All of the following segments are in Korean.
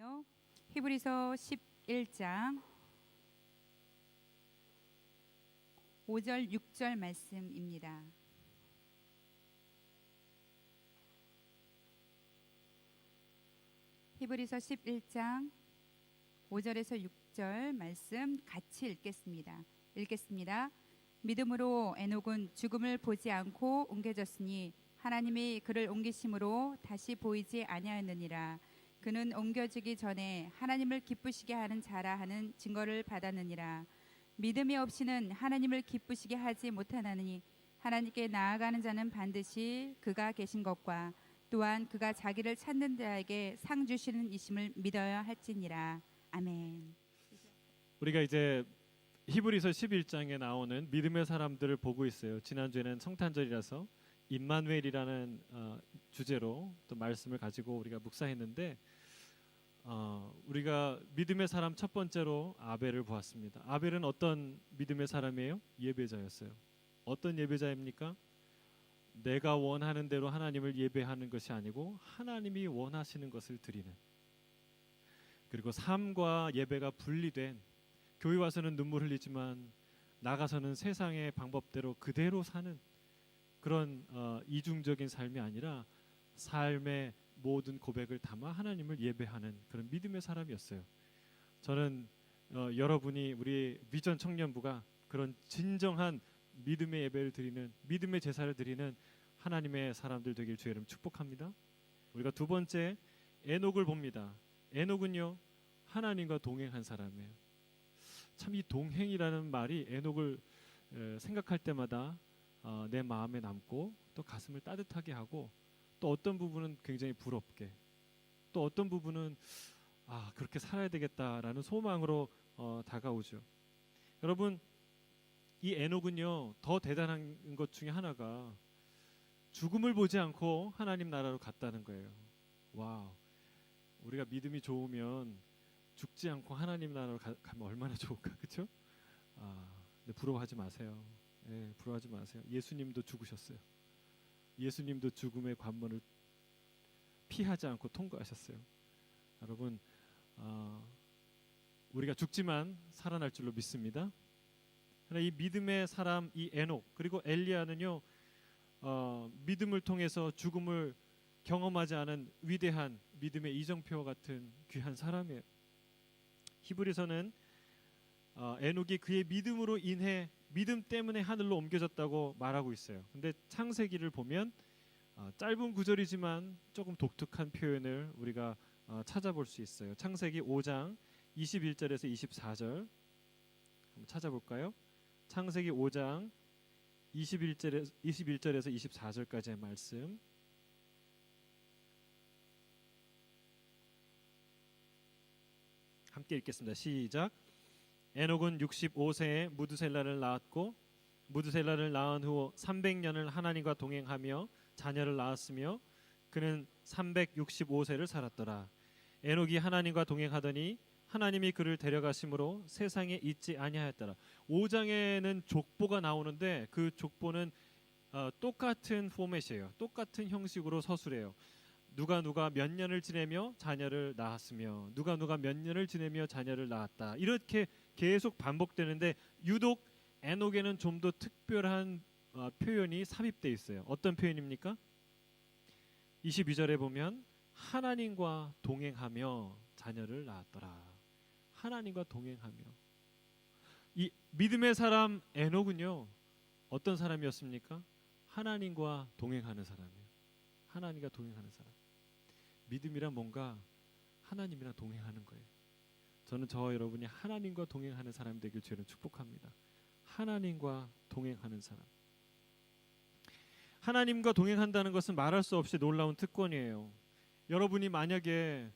말씀은요. 히브리서 11장 5절 6절 말씀입니다. 히브리서 11장 5절에서 6절 말씀 같이 읽겠습니다. 믿음으로 에녹은 죽음을 보지 않고 옮겨졌으니 하나님이 그를 옮기심으로 다시 보이지 아니하였느니라. 그는 옮겨지기 전에 하나님을 기쁘시게 하는 자라 하는 증거를 받았느니라. 믿음이 없이는 하나님을 기쁘시게 하지 못하나니 하나님께 나아가는 자는 반드시 그가 계신 것과 또한 그가 자기를 찾는 자에게 상 주시는 이심을 믿어야 할지니라. 아멘. 우리가 이제 히브리서 11장에 나오는 믿음의 사람들을 보고 있어요. 지난주에는 성탄절이라서 임마누엘이라는 주제로 또 말씀을 가지고 우리가 묵상했는데 우리가 믿음의 사람 첫 번째로 아벨을 보았습니다. 아벨은 어떤 믿음의 사람이에요? 예배자였어요. 어떤 예배자입니까? 내가 원하는 대로 하나님을 예배하는 것이 아니고 하나님이 원하시는 것을 드리는, 그리고 삶과 예배가 분리된, 교회 와서는 눈물 흘리지만 나가서는 세상의 방법대로 그대로 사는 그런 이중적인 삶이 아니라 삶의 모든 고백을 담아 하나님을 예배하는 그런 믿음의 사람이었어요. 저는 여러분이 우리 비전 청년부가 그런 진정한 믿음의 예배를 드리는, 믿음의 제사를 드리는 하나님의 사람들 되길 주의 이름 축복합니다. 우리가 두 번째 에녹을 봅니다. 에녹은요, 하나님과 동행한 사람이에요. 참 이 동행이라는 말이 에녹을 생각할 때마다 내 마음에 남고 또 가슴을 따뜻하게 하고, 또 어떤 부분은 굉장히 부럽게, 또 어떤 부분은 그렇게 살아야 되겠다라는 소망으로 다가오죠. 여러분, 이 에녹은요, 더 대단한 것 중에 하나가 죽음을 보지 않고 하나님 나라로 갔다는 거예요. 와우, 우리가 믿음이 좋으면 죽지 않고 하나님 나라로 가면 얼마나 좋을까, 그렇죠? 근데 부러워하지 마세요. 부러워하지 마세요. 예수님도 죽으셨어요. 예수님도 죽음의 관문을 피하지 않고 통과하셨어요. 여러분, 우리가 죽지만 살아날 줄로 믿습니다. 이 믿음의 사람, 이 에녹 그리고 엘리야는요, 믿음을 통해서 죽음을 경험하지 않은 위대한 믿음의 이정표와 같은 귀한 사람이에요. 히브리서는 에녹이 그의 믿음으로 인해, 믿음 때문에 하늘로 옮겨졌다고 말하고 있어요. 근데 창세기를 보면 짧은 구절이지만 조금 독특한 표현을 우리가 찾아볼 수 있어요. 창세기 5장 21절에서 24절 한번 찾아볼까요? 창세기 5장 21절에서 24절까지의 말씀. 함께 읽겠습니다. 시작. 에녹은 65세에 무드셀라를 낳았고 무드셀라를 낳은 후 300년을 하나님과 동행하며 자녀를 낳았으며 그는 365세를 살았더라. 에녹이 하나님과 동행하더니 하나님이 그를 데려가심으로 세상에 있지 아니하였더라. 5장에는 족보가 나오는데 그 족보는 똑같은 포맷이에요. 똑같은 형식으로 서술해요. 누가 몇 년을 지내며 자녀를 낳았으며 누가 몇 년을 지내며 자녀를 낳았다. 이렇게 계속 반복되는데 유독 에녹에는 좀 더 특별한 표현이 삽입되어 있어요. 어떤 표현입니까? 22절에 보면 하나님과 동행하며 자녀를 낳았더라. 하나님과 동행하며. 이 믿음의 사람 에녹은요, 어떤 사람이었습니까? 하나님과 동행하는 사람이에요. 하나님과 동행하는 사람. 믿음이란 뭔가 하나님이랑 동행하는 거예요. 저는 저와 여러분이 하나님과 동행하는 사람이 되길 주는 축복합니다. 하나님과 동행하는 사람. 하나님과 동행한다는 것은 말할 수 없이 놀라운 특권이에요. 여러분이 만약에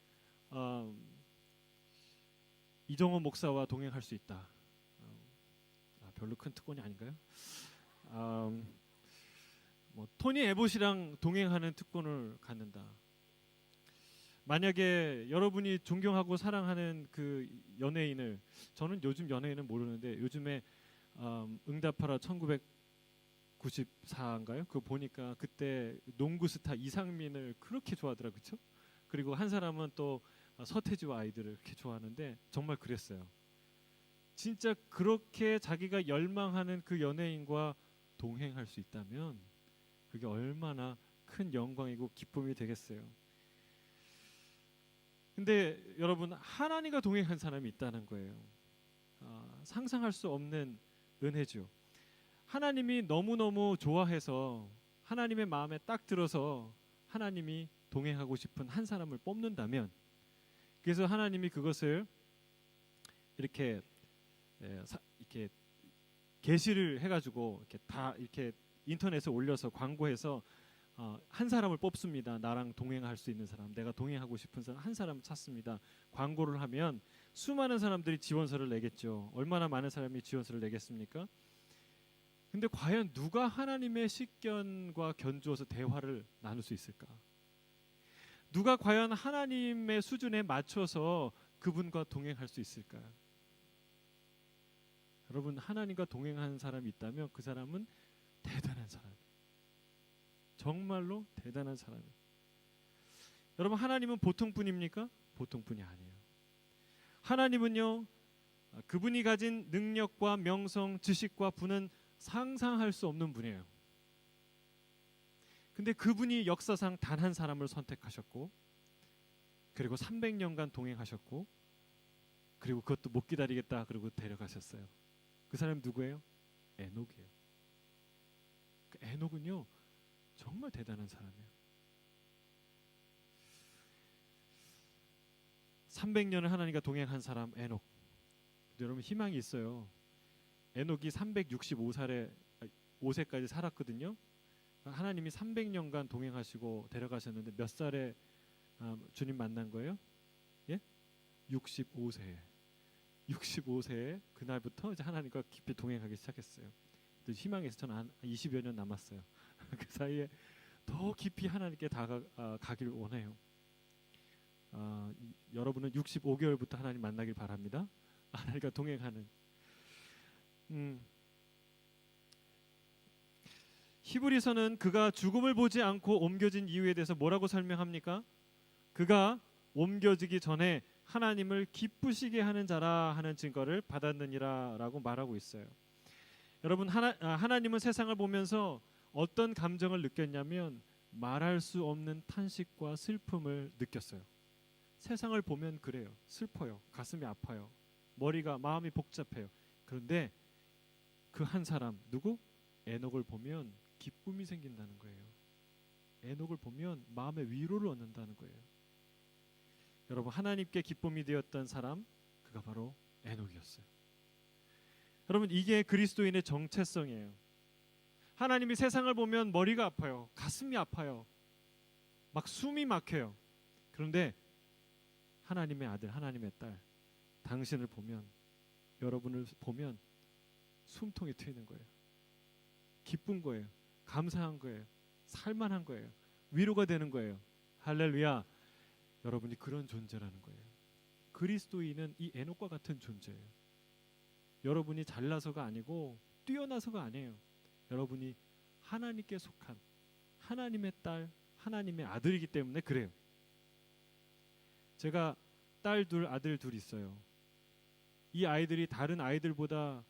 이정호 목사와 동행할 수 있다. 별로 큰 특권이 아닌가요? 토니 에봇이랑 동행하는 특권을 갖는다. 만약에 여러분이 존경하고 사랑하는 그 연예인을, 저는 요즘 연예인은 모르는데 요즘에 응답하라 1994인가요? 그거 보니까 그때 농구 스타 이상민을 그렇게 좋아하더라고요. 그렇죠? 그리고 한 사람은 또 서태지와 아이들을 그렇게 좋아하는데 정말 그랬어요. 진짜 그렇게 자기가 열망하는 그 연예인과 동행할 수 있다면 그게 얼마나 큰 영광이고 기쁨이 되겠어요. 근데 여러분, 하나님과 동행한 사람이 있다는 거예요. 상상할 수 없는 은혜죠. 하나님이 너무너무 좋아해서 하나님의 마음에 딱 들어서 하나님이 동행하고 싶은 한 사람을 뽑는다면, 그래서 하나님이 그것을 이렇게 이렇게 게시를 해가지고 이렇게 다 이렇게 인터넷에 올려서 광고해서 한 사람을 뽑습니다. 나랑 동행할 수 있는 사람, 내가 동행하고 싶은 사람 한 사람을 찾습니다. 광고를 하면 수많은 사람들이 지원서를 내겠죠. 얼마나 많은 사람이 지원서를 내겠습니까? 근데 과연 누가 하나님의 식견과 견주어서 대화를 나눌 수 있을까? 누가 과연 하나님의 수준에 맞춰서 그분과 동행할 수 있을까요? 여러분, 하나님과 동행하는 사람이 있다면 그 사람은 대단한 사람이에요. 정말로 대단한 사람이에요. 여러분, 하나님은 보통 분입니까? 보통 분이 아니에요. 하나님은요, 그분이 가진 능력과 명성, 지식과 부는 상상할 수 없는 분이에요. 근데 그분이 역사상 단 한 사람을 선택하셨고, 그리고 300년간 동행하셨고, 그리고 그것도 못 기다리겠다 그러고 데려가셨어요. 그 사람이 누구예요? 에녹이에요. 그 에녹은요, 정말 대단한 사람이에요. 300년을 하나님과 동행한 사람 에녹. 여러분, 희망이 있어요. 에녹이 365세까지 살았거든요. 하나님이 300년간 동행하시고 데려가셨는데 몇 살에 주님 만난 거예요? 예? 65세. 65세에 그날부터 이제 하나님과 깊이 동행하기 시작했어요. 또 희망에서 저는 한 20여 년 남았어요. 그 사이에 더 깊이 하나님께 다가가길 원해요. 여러분은 65개월부터 하나님 만나길 바랍니다. 하나님과 동행하는. 히브리서는 그가 죽음을 보지 않고 옮겨진 이유에 대해서 뭐라고 설명합니까? 그가 옮겨지기 전에 하나님을 기쁘시게 하는 자라 하는 증거를 받았느니라 라고 말하고 있어요. 여러분, 하나님은 세상을 보면서 어떤 감정을 느꼈냐면 말할 수 없는 탄식과 슬픔을 느꼈어요. 세상을 보면 그래요. 슬퍼요. 가슴이 아파요. 마음이 복잡해요. 그런데 그 한 사람, 누구? 에녹을 보면 기쁨이 생긴다는 거예요. 에녹을 보면 마음의 위로를 얻는다는 거예요. 여러분, 하나님께 기쁨이 되었던 사람, 그가 바로 에녹이었어요. 여러분, 이게 그리스도인의 정체성이에요. 하나님이 세상을 보면 머리가 아파요. 가슴이 아파요. 막 숨이 막혀요. 그런데 하나님의 아들, 하나님의 딸, 당신을 보면, 여러분을 보면 숨통이 트이는 거예요. 기쁜 거예요. 감사한 거예요. 살만한 거예요. 위로가 되는 거예요. 할렐루야. 여러분이 그런 존재라는 거예요. 그리스도인은 이 에녹과 같은 존재예요. 여러분이 잘나서가 아니고 뛰어나서가 아니에요. 여러분이 하나님께 속한 하나님의 딸, 하나님의 아들이기 때문에 그래요. 제가 딸 둘, 아들 둘 있어요. 이 아이들이 다른 아이들보다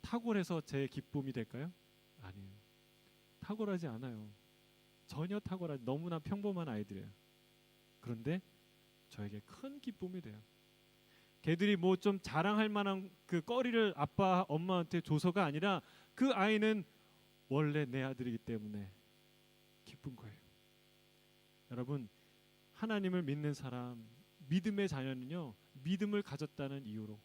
탁월해서 제 기쁨이 될까요? 아니에요. 탁월하지 않아요. 전혀 탁월하지, 너무나 평범한 아이들이에요. 그런데 저에게 큰 기쁨이 돼요. 걔들이 뭐 좀 자랑할 만한 그 거리를 아빠, 엄마한테 줘서가 아니라 그 아이는 원래 내 아들이기 때문에 기쁜 거예요. 여러분, 하나님을 믿는 사람, 믿음의 자녀는요, 믿음을 가졌다는 이유로,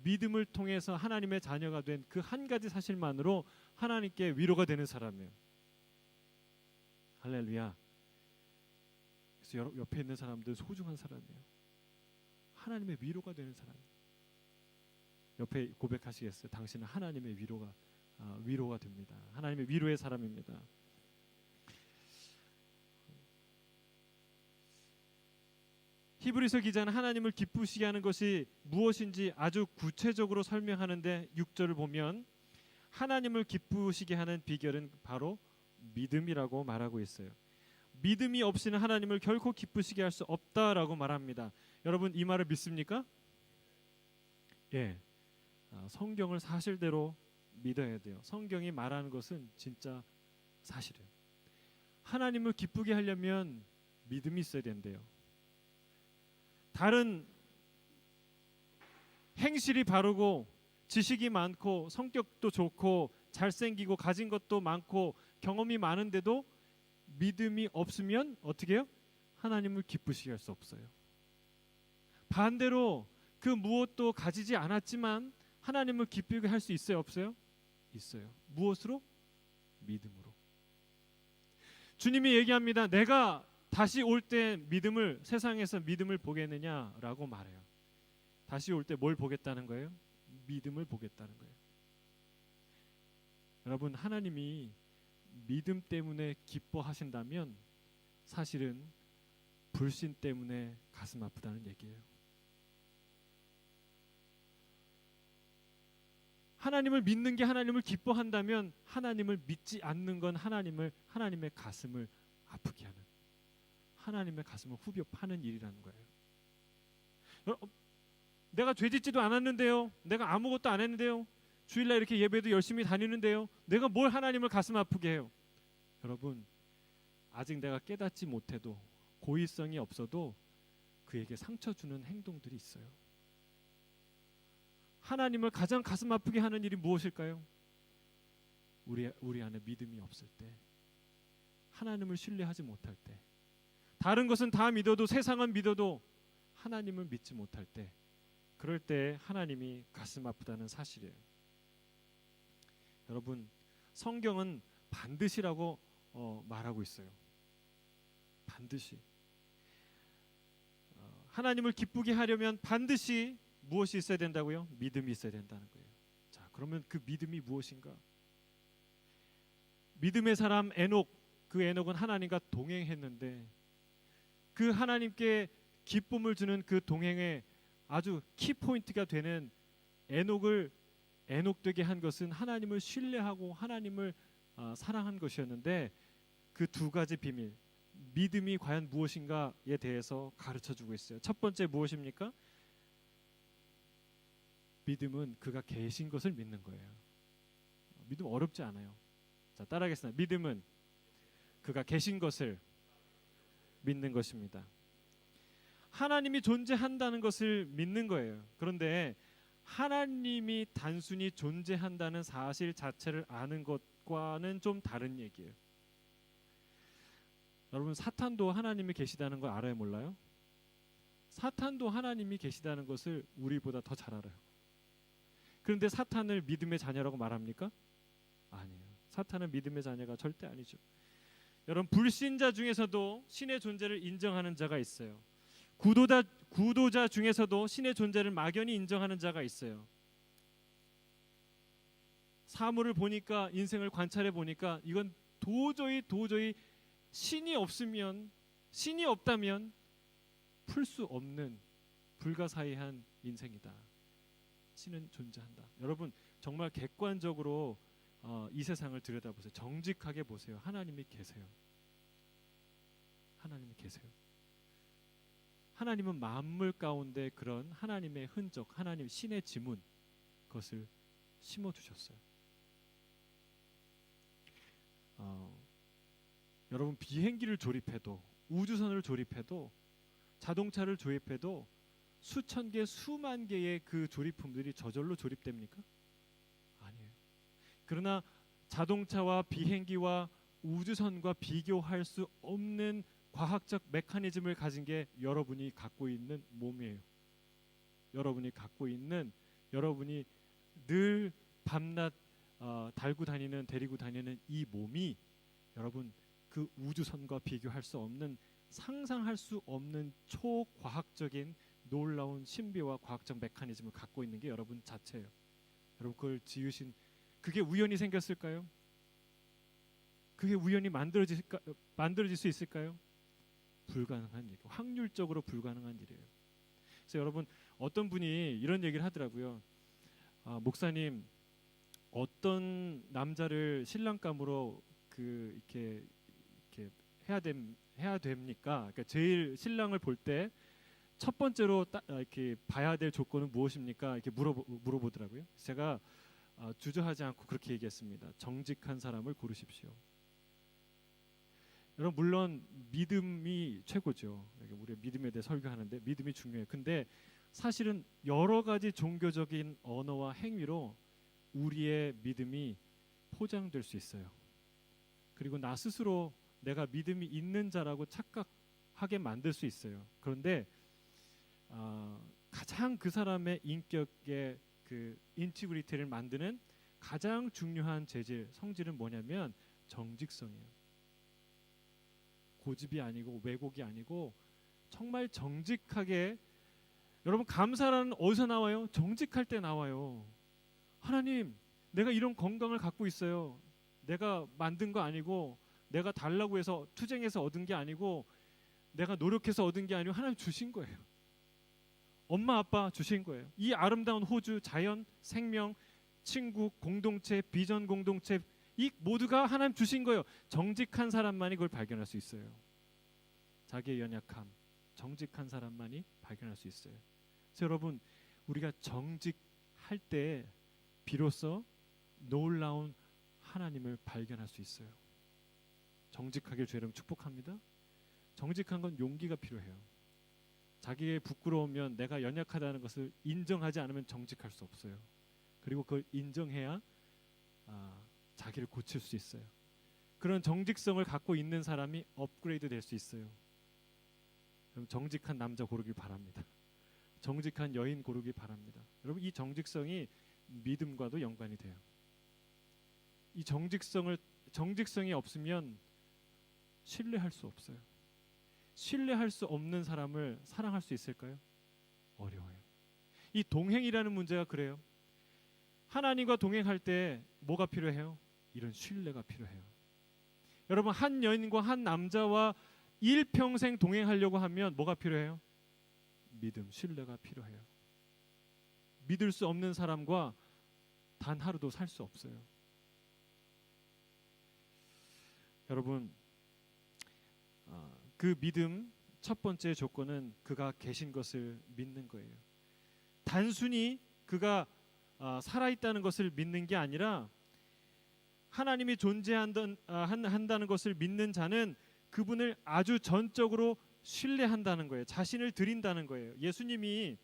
믿음을 통해서 하나님의 자녀가 된 그 한 가지 사실만으로 하나님께 위로가 되는 사람이에요. 할렐루야. 그래서 옆에 있는 사람들 소중한 사람이에요. 하나님의 위로가 되는 사람. 옆에 고백하시겠어요? 당신은 하나님의 위로가 됩니다. 하나님의 위로의 사람입니다. 히브리서 기자는 하나님을 기쁘시게 하는 것이 무엇인지 아주 구체적으로 설명하는데 6절을 보면 하나님을 기쁘시게 하는 비결은 바로 믿음이라고 말하고 있어요. 믿음이 없이는 하나님을 결코 기쁘시게 할 수 없다라고 말합니다. 여러분 이 말을 믿습니까? 예. 성경을 사실대로 믿어야 돼요. 성경이 말하는 것은 진짜 사실이에요. 하나님을 기쁘게 하려면 믿음이 있어야 된대요. 다른 행실이 바르고 지식이 많고 성격도 좋고 잘생기고 가진 것도 많고 경험이 많은데도 믿음이 없으면 어떻게 해요? 하나님을 기쁘시게 할 수 없어요. 반대로 그 무엇도 가지지 않았지만 하나님을 기쁘게 할 수 있어요? 없어요? 있어요. 무엇으로? 믿음으로. 주님이 얘기합니다. 내가 다시 올 때 믿음을 세상에서 믿음을 보겠느냐라고 말해요. 다시 올 때 뭘 보겠다는 거예요? 믿음을 보겠다는 거예요. 여러분 하나님이 믿음 때문에 기뻐하신다면 사실은 불신 때문에 가슴 아프다는 얘기예요. 하나님을 믿는 게 하나님을 기뻐한다면 하나님을 믿지 않는 건 하나님의 가슴을 아프게 하는, 하나님의 가슴을 후벼 파는 일이라는 거예요. 내가 죄짓지도 않았는데요. 내가 아무것도 안 했는데요. 주일날 이렇게 예배도 열심히 다니는데요. 내가 뭘 하나님을 가슴 아프게 해요? 여러분 아직 내가 깨닫지 못해도 고의성이 없어도 그에게 상처 주는 행동들이 있어요. 하나님을 가장 가슴 아프게 하는 일이 무엇일까요? 우리 안에 믿음이 없을 때, 하나님을 신뢰하지 못할 때, 다른 것은 다 믿어도 세상은 믿어도 하나님을 믿지 못할 때, 그럴 때 하나님이 가슴 아프다는 사실이에요. 여러분 성경은 반드시라고 말하고 있어요. 반드시 하나님을 기쁘게 하려면 반드시 무엇이 있어야 된다고요? 믿음이 있어야 된다는 거예요. 자, 그러면 그 믿음이 무엇인가? 믿음의 사람 에녹, 그 에녹은 하나님과 동행했는데 그 하나님께 기쁨을 주는 그 동행의 아주 키포인트가 되는 에녹을 에녹되게 한 것은 하나님을 신뢰하고 하나님을 사랑한 것이었는데 그 두 가지 비밀, 믿음이 과연 무엇인가에 대해서 가르쳐주고 있어요. 첫 번째 무엇입니까? 믿음은 그가 계신 것을 믿는 거예요. 믿음 어렵지 않아요. 자, 따라하겠습니다. 믿음은 그가 계신 것을 믿는 것입니다. 하나님이 존재한다는 것을 믿는 거예요. 그런데 하나님이 단순히 존재한다는 사실 자체를 아는 것과는 좀 다른 얘기예요. 여러분 사탄도 하나님이 계시다는 걸 알아요, 몰라요? 사탄도 하나님이 계시다는 것을 우리보다 더 잘 알아요. 그런데 사탄을 믿음의 자녀라고 말합니까? 아니에요. 사탄은 믿음의 자녀가 절대 아니죠. 여러분 불신자 중에서도 신의 존재를 인정하는 자가 있어요. 구도자 중에서도 신의 존재를 막연히 인정하는 자가 있어요. 사물을 보니까, 인생을 관찰해 보니까 이건 도저히 신이 없다면 풀 수 없는 불가사의한 인생이다. 신은 존재한다. 여러분 정말 객관적으로 이 세상을 들여다보세요. 정직하게 보세요. 하나님이 계세요. 하나님이 계세요. 하나님은 만물 가운데 그런 하나님의 흔적, 하나님 신의 지문, 그것을 심어주셨어요. 여러분 비행기를 조립해도, 우주선을 조립해도, 자동차를 조립해도 수천 개, 수만 개의 그 조립품들이 저절로 조립됩니까? 아니에요. 그러나 자동차와 비행기와 우주선과 비교할 수 없는 과학적 메커니즘을 가진 게 여러분이 갖고 있는 몸이에요. 여러분이 갖고 있는, 여러분이 늘 밤낮 데리고 다니는 이 몸이 여러분 그 우주선과 비교할 수 없는, 상상할 수 없는 초과학적인 놀라운 신비와 과학적 메커니즘을 갖고 있는 게 여러분 자체예요. 여러분 그걸 지으신, 그게 우연히 생겼을까요? 그게 우연히 만들어질 수 있을까요? 불가능한 일, 확률적으로 불가능한 일이에요. 그래서 여러분 어떤 분이 이런 얘기를 하더라고요. 목사님 어떤 남자를 신랑감으로 이렇게 해야 됩니까? 그러니까 제일 신랑을 볼 때 첫 번째로 이렇게 봐야 될 조건은 무엇입니까? 이렇게 물어보더라고요. 제가 주저하지 않고 그렇게 얘기했습니다. 정직한 사람을 고르십시오. 여러분 물론 믿음이 최고죠. 우리가 믿음에 대해 설교하는데 믿음이 중요해요. 근데 사실은 여러 가지 종교적인 언어와 행위로 우리의 믿음이 포장될 수 있어요. 그리고 나 스스로 내가 믿음이 있는 자라고 착각하게 만들 수 있어요. 그런데 가장 그 사람의 인격의 그 인티그리티를 만드는 가장 중요한 재질, 성질은 뭐냐면 정직성이에요. 고집이 아니고 왜곡이 아니고 정말 정직하게. 여러분 감사라는 어디서 나와요? 정직할 때 나와요. 하나님, 내가 이런 건강을 갖고 있어요. 내가 만든 거 아니고, 내가 달라고 해서 투쟁해서 얻은 게 아니고, 내가 노력해서 얻은 게 아니고 하나님 주신 거예요. 엄마 아빠 주신 거예요. 이 아름다운 호주, 자연, 생명, 친구, 공동체, 비전 공동체, 이 모두가 하나님 주신 거예요. 정직한 사람만이 그걸 발견할 수 있어요. 자기의 연약함, 정직한 사람만이 발견할 수 있어요. 그래서 여러분 우리가 정직할 때 비로소 놀라운 하나님을 발견할 수 있어요. 정직하게 주 여러분 축복합니다. 정직한 건 용기가 필요해요. 자기의 부끄러우면 내가 연약하다는 것을 인정하지 않으면 정직할 수 없어요. 그리고 그걸 인정해야 자기를 고칠 수 있어요. 그런 정직성을 갖고 있는 사람이 업그레이드 될 수 있어요. 그럼 정직한 남자 고르길 바랍니다. 정직한 여인 고르길 바랍니다. 여러분 이 정직성이 믿음과도 연관이 돼요. 이 정직성이 없으면 신뢰할 수 없어요. 신뢰할 수 없는 사람을 사랑할 수 있을까요? 어려워요. 이 동행이라는 문제가 그래요. 하나님과 동행할 때 뭐가 필요해요? 이런 신뢰가 필요해요. 여러분 한 여인과 한 남자와 일평생 동행하려고 하면 뭐가 필요해요? 믿음, 신뢰가 필요해요. 믿을 수 없는 사람과 단 하루도 살 수 없어요. 여러분 그 믿음 첫 번째 조건은 그가 계신 것을 믿는 거예요. 단순히 그가 살아있다는 것을 믿는 게 아니라 하나님이 존재한다는 것을 믿는 자는 그분을 아주 전적으로 신뢰한다는 거예요. 자신을 드린다는 거예요. 예수님이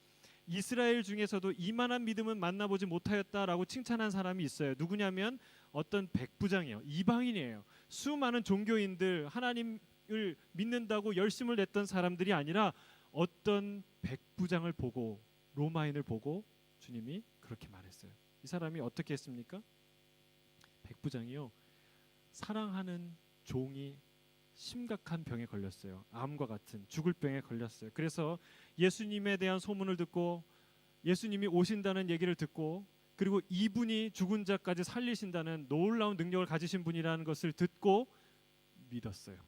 이스라엘 중에서도 이만한 믿음은 만나보지 못하였다라고 칭찬한 사람이 있어요. 누구냐면 어떤 백부장이에요. 이방인이에요. 수많은 종교인들 하나님을 믿는다고 열심을 냈던 사람들이 아니라 어떤 백부장을 보고 로마인을 보고 주님이 그렇게 말했어요. 이 사람이 어떻게 했습니까? 백부장이요. 사랑하는 종이 심각한 병에 걸렸어요. 암과 같은 죽을 병에 걸렸어요. 그래서 예수님에 대한 소문을 듣고 예수님이 오신다는 얘기를 듣고 그리고 이분이 죽은 자까지 살리신다는 놀라운 능력을 가지신 분이라는 것을 듣고 믿었어요.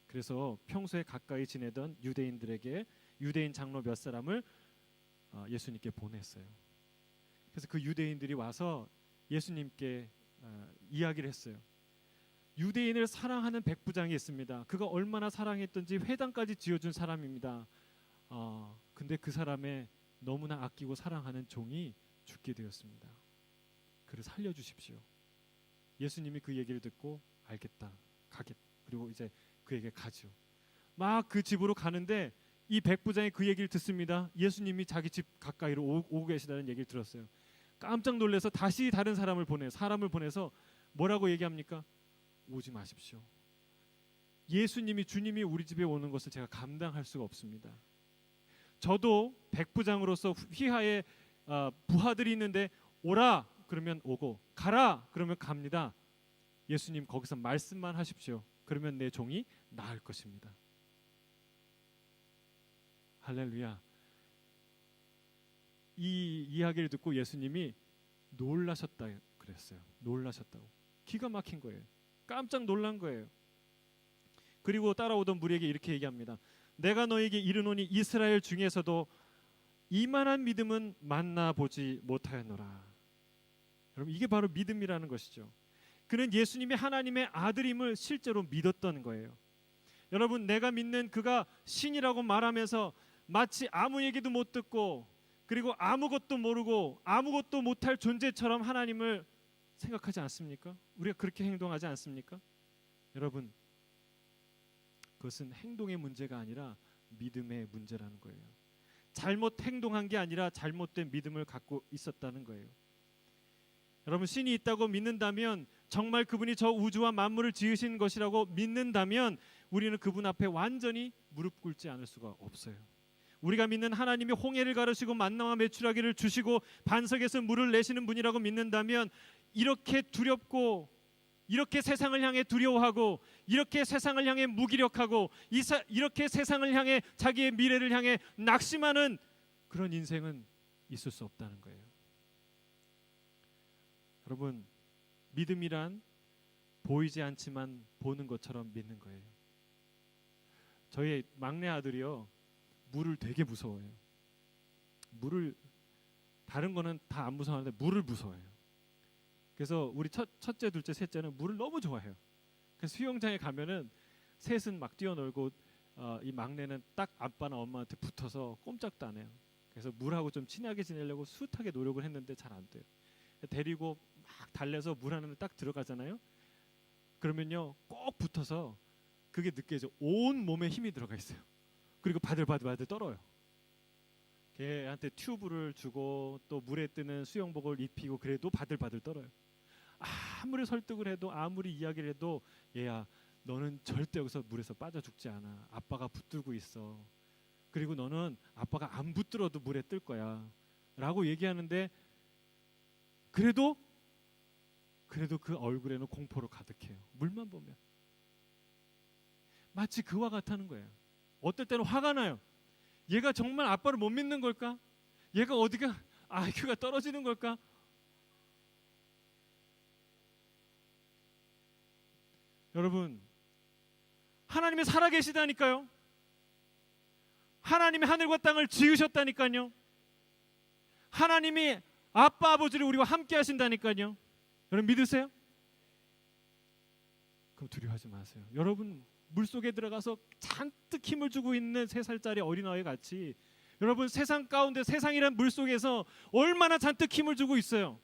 그래서 평소에 가까이 지내던 유대인들에게 유대인 장로 몇 사람을 예수님께 보냈어요. 그래서 그 유대인들이 와서 예수님께 이야기를 했어요. 유대인을 사랑하는 백부장이 있습니다. 그가 얼마나 사랑했던지 회당까지 지어준 사람입니다. 근데 그 사람의 너무나 아끼고 사랑하는 종이 죽게 되었습니다. 그를 살려주십시오. 예수님이 그 얘기를 듣고 알겠다, 가겠다. 그리고 이제 그에게 가죠. 막 그 집으로 가는데 이 백부장이 그 얘기를 듣습니다. 예수님이 자기 집 가까이로 오고 계시다는 얘기를 들었어요. 깜짝 놀라서 다시 다른 사람을 보내서 뭐라고 얘기합니까? 오지 마십시오. 주님이 우리 집에 오는 것을 제가 감당할 수가 없습니다. 저도 백부장으로서 휘하에 부하들이 있는데 오라 그러면 오고 가라 그러면 갑니다. 예수님 거기서 말씀만 하십시오. 그러면 내 종이 나을 것입니다. 할렐루야. 이 이야기를 듣고 예수님이 놀라셨다 그랬어요. 놀라셨다고. 기가 막힌 거예요. 깜짝 놀란 거예요. 그리고 따라오던 무리에게 이렇게 얘기합니다. 내가 너에게 이르노니 이스라엘 중에서도 이만한 믿음은 만나보지 못하였노라. 여러분 이게 바로 믿음이라는 것이죠. 그는 예수님이 하나님의 아들임을 실제로 믿었던 거예요. 여러분, 내가 믿는 그가 신이라고 말하면서 마치 아무 얘기도 못 듣고 그리고 아무것도 모르고 아무것도 못할 존재처럼 하나님을 생각하지 않습니까? 우리가 그렇게 행동하지 않습니까? 여러분, 그것은 행동의 문제가 아니라 믿음의 문제라는 거예요. 잘못 행동한 게 아니라 잘못된 믿음을 갖고 있었다는 거예요. 여러분, 신이 있다고 믿는다면, 정말 그분이 저 우주와 만물을 지으신 것이라고 믿는다면 우리는 그분 앞에 완전히 무릎 꿇지 않을 수가 없어요. 우리가 믿는 하나님이 홍해를 가르시고 만나와 메추라기를 주시고 반석에서 물을 내시는 분이라고 믿는다면, 이렇게 두렵고 이렇게 세상을 향해 두려워하고 이렇게 세상을 향해 무기력하고 이렇게 세상을 향해 자기의 미래를 향해 낙심하는 그런 인생은 있을 수 없다는 거예요. 여러분, 믿음이란 보이지 않지만 보는 것처럼 믿는 거예요. 저희 막내 아들이요, 물을 되게 무서워해요. 물을, 다른 거는 다 안 무서워하는데 물을 무서워해요. 그래서 우리 첫째, 둘째, 셋째는 물을 너무 좋아해요. 그래서 수영장에 가면은 셋은 막 뛰어놀고 이 막내는 딱 아빠나 엄마한테 붙어서 꼼짝도 안 해요. 그래서 물하고 좀 친하게 지내려고 숱하게 노력을 했는데 잘 안 돼요. 데리고 막 달래서 물 안에 딱 들어가잖아요. 그러면요, 꼭 붙어서 그게 느껴져. 온 몸에 힘이 들어가 있어요. 그리고 바들바들 떨어요. 걔한테 튜브를 주고 또 물에 뜨는 수영복을 입히고 그래도 바들바들 떨어요. 아무리 설득을 해도 아무리 이야기를 해도, 얘야, 너는 절대 여기서 물에서 빠져 죽지 않아. 아빠가 붙들고 있어. 그리고 너는 아빠가 안 붙들어도 물에 뜰 거야 라고 얘기하는데, 그래도 그 얼굴에는 공포로 가득해요. 물만 보면 마치 그와 같다는 거예요. 어떨 때는 화가 나요. 얘가 정말 아빠를 못 믿는 걸까? 얘가 어디가 IQ가 떨어지는 걸까? 여러분, 하나님이 살아계시다니까요. 하나님이 하늘과 땅을 지으셨다니까요. 하나님이 아빠 아버지를 우리와 함께 하신다니까요. 여러분, 믿으세요? 그럼 두려워하지 마세요. 여러분, 물속에 들어가서 잔뜩 힘을 주고 있는 3살짜리 어린아이 같이, 여러분, 세상 가운데, 세상이란 물속에서 얼마나 잔뜩 힘을 주고 있어요.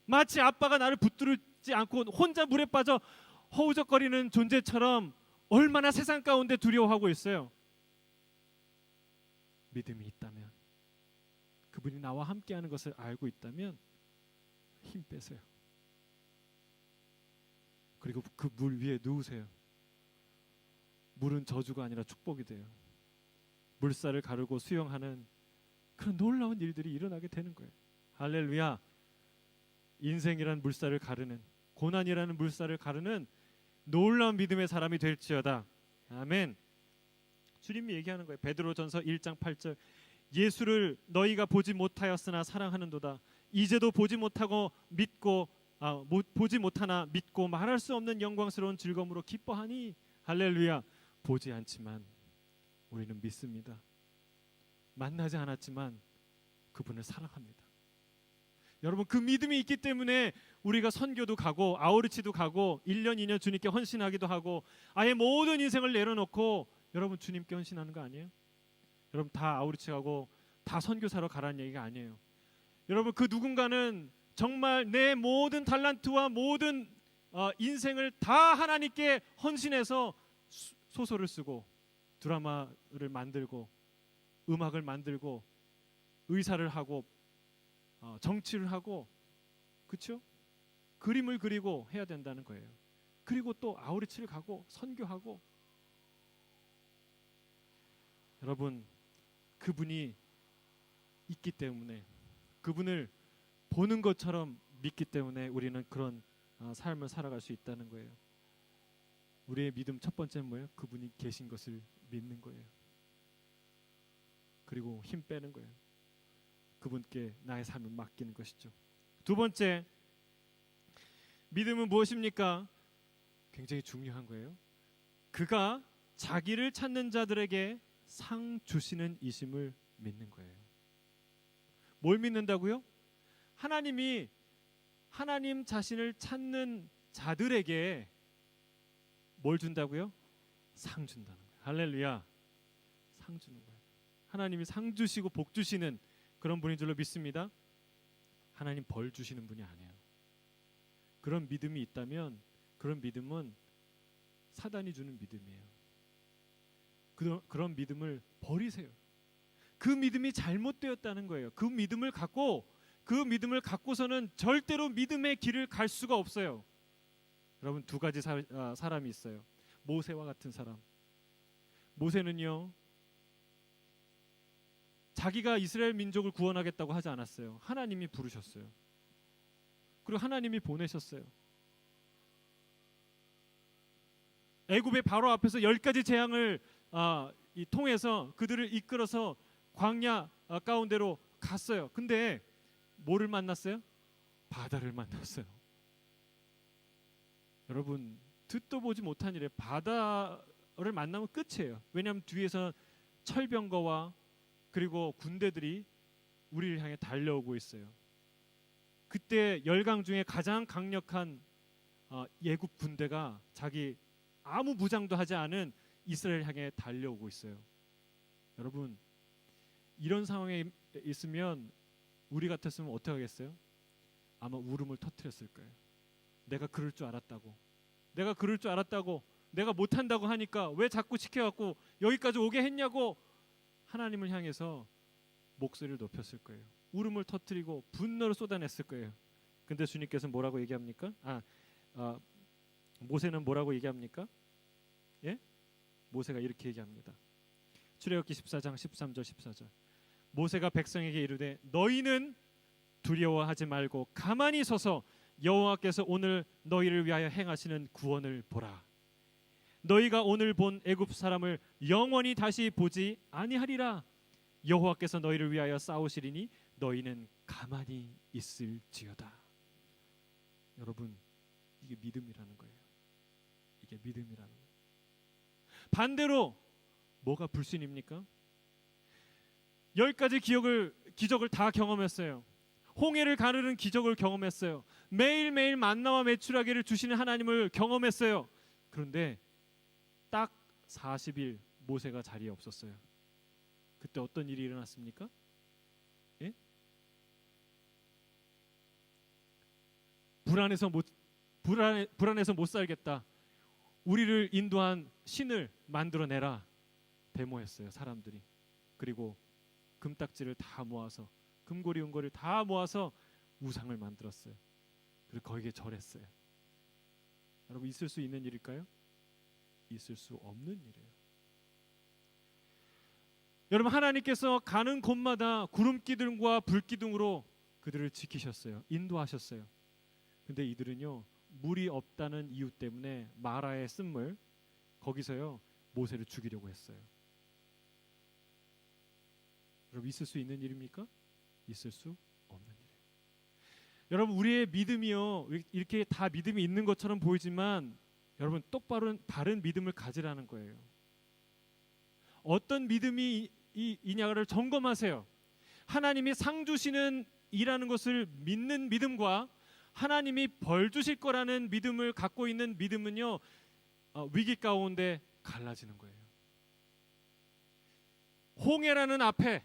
마치 아빠가 나를 붙들지 않고 혼자 물에 빠져 허우적거리는 존재처럼 얼마나 세상 가운데 두려워하고 있어요. 믿음이 있다면, 그분이 나와 함께하는 것을 알고 있다면 힘 빼세요. 그리고 그 물 위에 누우세요. 물은 저주가 아니라 축복이 돼요. 물살을 가르고 수영하는 그런 놀라운 일들이 일어나게 되는 거예요. 할렐루야. 인생이란 물살을 가르는, 고난이라는 물살을 가르는 놀라운 믿음의 사람이 될지어다. 아멘. 주님이 얘기하는 거예요. 베드로전서 1장 8절, 예수를 너희가 보지 못하였으나 사랑하는도다. 이제도 보지 못하고 믿고 보지 못하나 믿고 말할 수 없는 영광스러운 즐거움으로 기뻐하니. 할렐루야. 보지 않지만 우리는 믿습니다. 만나지 않았지만 그분을 사랑합니다. 여러분, 그 믿음이 있기 때문에 우리가 선교도 가고 아우르치도 가고 1년 2년 주님께 헌신하기도 하고 아예 모든 인생을 내려놓고 여러분 주님께 헌신하는 거 아니에요? 여러분, 다 아우르치 가고 다 선교사로 가라는 얘기가 아니에요. 여러분, 그 누군가는 정말 내 모든 달란트와 모든 인생을 다 하나님께 헌신해서 소설을 쓰고 드라마를 만들고 음악을 만들고 의사를 하고 정치를 하고, 그렇죠? 그림을 그리고 해야 된다는 거예요. 그리고 또 아우리치를 가고 선교하고. 여러분, 그분이 있기 때문에, 그분을 보는 것처럼 믿기 때문에 우리는 그런 삶을 살아갈 수 있다는 거예요. 우리의 믿음 첫 번째는 뭐예요? 그분이 계신 것을 믿는 거예요. 그리고 힘 빼는 거예요. 그분께 나의 삶을 맡기는 것이죠. 두 번째, 믿음은 무엇입니까? 굉장히 중요한 거예요. 그가 자기를 찾는 자들에게 상 주시는 이심을 믿는 거예요. 뭘 믿는다고요? 하나님이 하나님 자신을 찾는 자들에게 뭘 준다고요? 상 준다는 거예요. 할렐루야. 상 주는 거예요. 하나님이 상 주시고 복 주시는 그런 분인 줄로 믿습니다. 하나님 벌 주시는 분이 아니에요. 그런 믿음이 있다면 그런 믿음은 사단이 주는 믿음이에요. 그런 믿음을 버리세요. 그 믿음이 잘못되었다는 거예요. 그 믿음을 갖고서는 절대로 믿음의 길을 갈 수가 없어요. 여러분, 두 가지 사람이 있어요. 모세와 같은 사람. 모세는요, 자기가 이스라엘 민족을 구원하겠다고 하지 않았어요. 하나님이 부르셨어요. 그리고 하나님이 보내셨어요. 애굽의 바로 앞에서 10가지 재앙을 통해서 그들을 이끌어서 광야 가운데로 갔어요. 근데 뭐를 만났어요? 바다를 만났어요. 여러분, 듣도 보지 못한 일에 바다를 만나면 끝이에요. 왜냐하면 뒤에서 철병거와 그리고 군대들이 우리를 향해 달려오고 있어요. 그때 열강 중에 가장 강력한 예굽 군대가 자기 아무 무장도 하지 않은 이스라엘 향해 달려오고 있어요. 여러분, 이런 상황에 있으면 우리 같았으면 어떻게 하겠어요? 아마 울음을 터뜨렸을 거예요. 내가 그럴 줄 알았다고, 내가 못한다고 하니까 왜 자꾸 시켜갖고 여기까지 오게 했냐고 하나님을 향해서 목소리를 높였을 거예요. 울음을 터뜨리고 분노를 쏟아냈을 거예요. 근데 주님께서 뭐라고 얘기합니까? 모세는 뭐라고 얘기합니까? 예? 모세가 이렇게 얘기합니다. 출애굽기 14장 13절 14절. 모세가 백성에게 이르되 너희는 두려워하지 말고 가만히 서서 여호와께서 오늘 너희를 위하여 행하시는 구원을 보라. 너희가 오늘 본 애굽 사람을 영원히 다시 보지 아니하리라. 여호와께서 너희를 위하여 싸우시리니 너희는 가만히 있을지어다. 여러분, 이게 믿음이라는 거예요. 이게 믿음이라는 거예요. 반대로 뭐가 불신입니까? 10가지 기적을 다 경험했어요. 홍해를 가르는 기적을 경험했어요. 매일매일 만나와 메추라기를 주시는 하나님을 경험했어요. 그런데 딱 40일 모세가 자리에 없었어요. 그때 어떤 일이 일어났습니까? 예? 불안해서 못 살겠다. 우리를 인도한 신을 만들어내라. 데모했어요, 사람들이. 그리고 금딱지를 다 모아서, 금고리 은고리를 다 모아서 우상을 만들었어요. 그리고 거기에 절했어요. 여러분, 있을 수 있는 일일까요? 있을 수 없는 일이에요. 여러분, 하나님께서 가는 곳마다 구름기둥과 불기둥으로 그들을 지키셨어요. 인도하셨어요. 근데 이들은요, 물이 없다는 이유 때문에 마라의 쓴물, 거기서요 모세를 죽이려고 했어요. 여러분, 있을 수 있는 일입니까? 있을 수 없는 일이에요. 여러분, 우리의 믿음이요, 이렇게 다 믿음이 있는 것처럼 보이지만 여러분, 똑바로 바른 믿음을 가지라는 거예요. 어떤 믿음이 이냐를 점검하세요. 하나님이 상 주시는 이라는 것을 믿는 믿음과 하나님이 벌 주실 거라는 믿음을 갖고 있는 믿음은요, 위기 가운데 갈라지는 거예요. 홍해라는 앞에,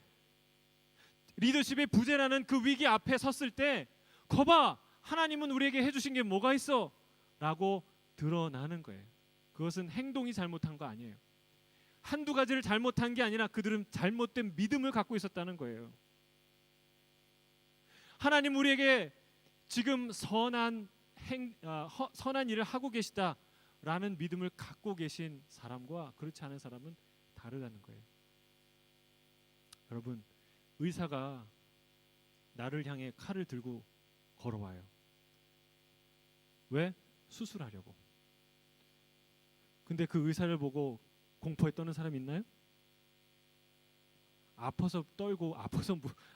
리더십의 부재라는 그 위기 앞에 섰을 때 거봐, 하나님은 우리에게 해주신 게 뭐가 있어? 라고 드러나는 거예요. 그것은 행동이 잘못한 거 아니에요. 한두 가지를 잘못한 게 아니라 그들은 잘못된 믿음을 갖고 있었다는 거예요. 하나님 우리에게 지금 선한 일을 하고 계시다라는 믿음을 갖고 계신 사람과 그렇지 않은 사람은 다르다는 거예요. 여러분, 의사가 나를 향해 칼을 들고 걸어와요. 왜? 수술하려고. 근데 그 의사를 보고 공포에 떠는 사람 있나요? 아파서 떨고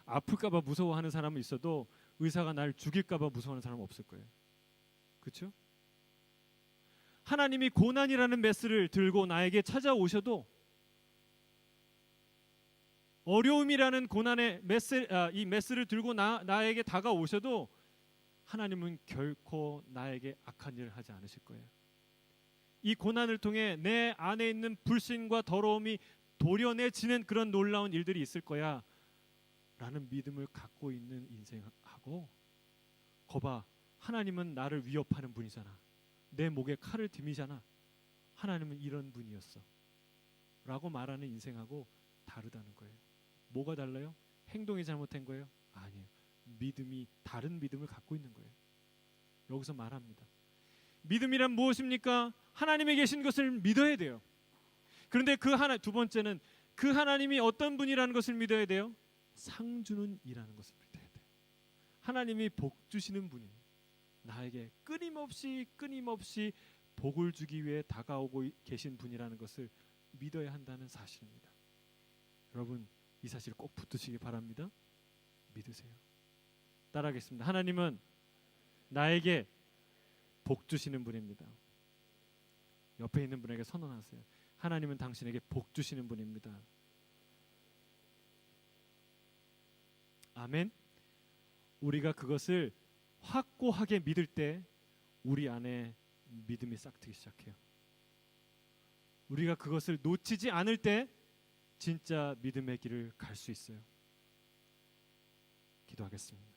아플까봐 무서워하는 사람은 있어도 의사가 날 죽일까봐 무서워하는 사람은 없을 거예요. 그렇죠? 하나님이 고난이라는 메스를 들고 나에게 찾아오셔도, 어려움이라는 고난의 이 메스를 들고 나에게 다가오셔도 하나님은 결코 나에게 악한 일을 하지 않으실 거예요. 이 고난을 통해 내 안에 있는 불신과 더러움이 도려내지는 그런 놀라운 일들이 있을 거야 라는 믿음을 갖고 있는 인생하고, 거봐, 하나님은 나를 위협하는 분이잖아, 내 목에 칼을 디미잖아, 하나님은 이런 분이었어 라고 말하는 인생하고 다르다는 거예요. 뭐가 달라요? 행동이 잘못된 거예요? 아니에요. 믿음이, 다른 믿음을 갖고 있는 거예요. 여기서 말합니다. 믿음이란 무엇입니까? 하나님이 계신 것을 믿어야 돼요. 그런데 두 번째는 그 하나님이 어떤 분이라는 것을 믿어야 돼요. 상주는 이라는 것을 믿어야 돼요. 하나님이 복 주시는 분이에요. 나에게 끊임없이 복을 주기 위해 다가오고 계신 분이라는 것을 믿어야 한다는 사실입니다. 여러분, 이 사실을 꼭 붙드시기 바랍니다. 믿으세요. 따라하겠습니다. 하나님은 나에게 복 주시는 분입니다. 옆에 있는 분에게 선언하세요. 하나님은 당신에게 복 주시는 분입니다. 아멘. 우리가 그것을 확고하게 믿을 때 우리 안에 믿음이 싹트기 시작해요. 우리가 그것을 놓치지 않을 때 진짜 믿음의 길을 갈 수 있어요. 기도하겠습니다.